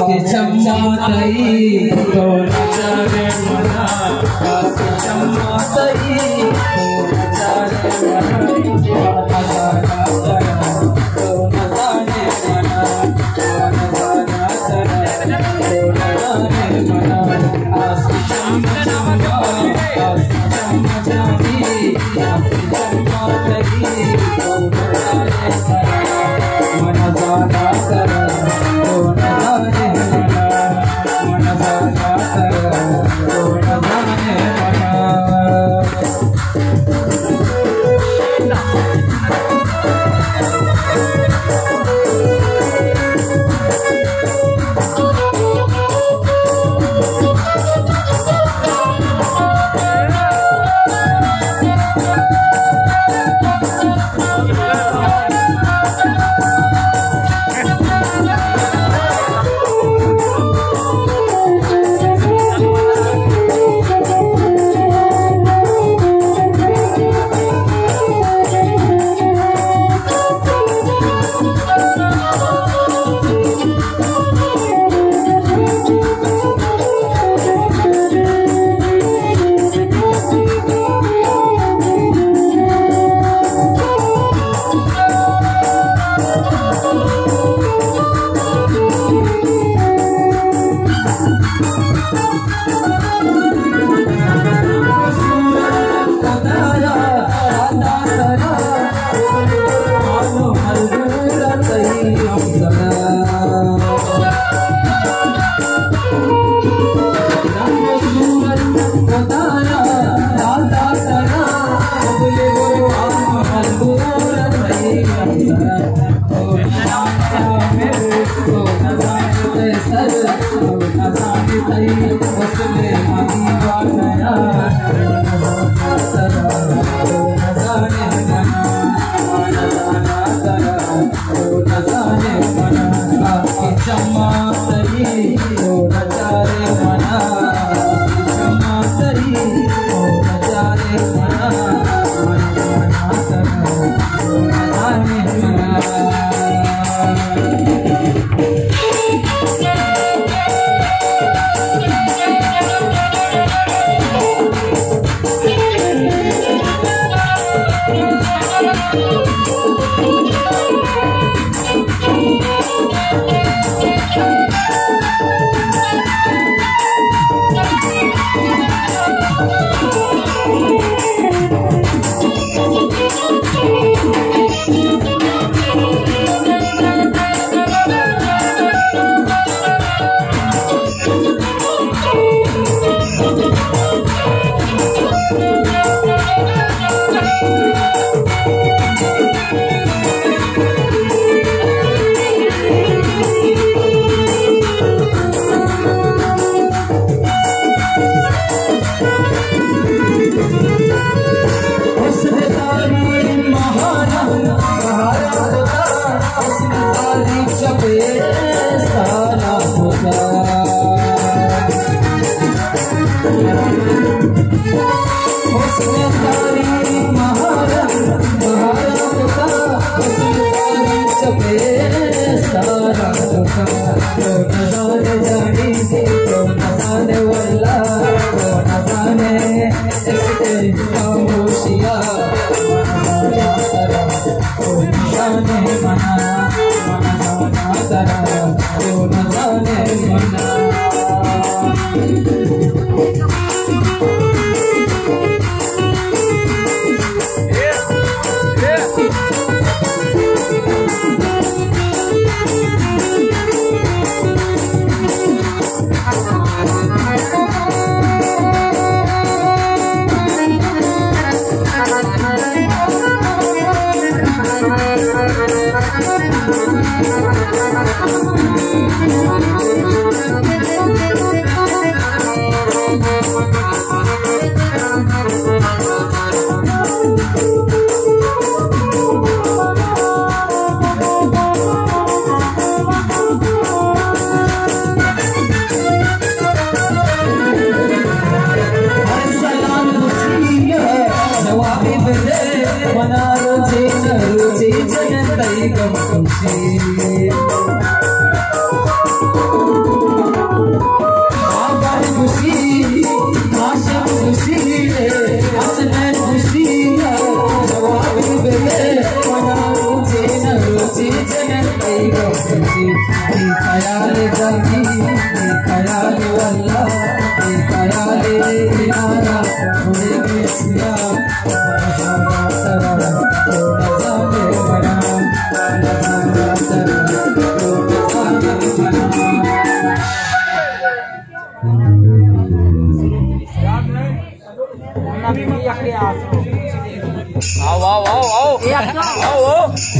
के चम्मातई तो नचारे मना के चम्मातई तो नचारे मना तो नचारे मना तो नचारे मना आस के चम्मा जानी आस के चम्मातई तो नचारे मना जाना कर Mana ruci ruci कई गम खुशी आगर खुशी आशिक खुशी हसनैन खुशी जवाब बेले मना रुचि न रुचि जन कई गम खुशी ख्याल गमी ख्याल अल्लाह ख्याल किनारा थोड़े किसिया आओ आओ आओ आओ आओ आओ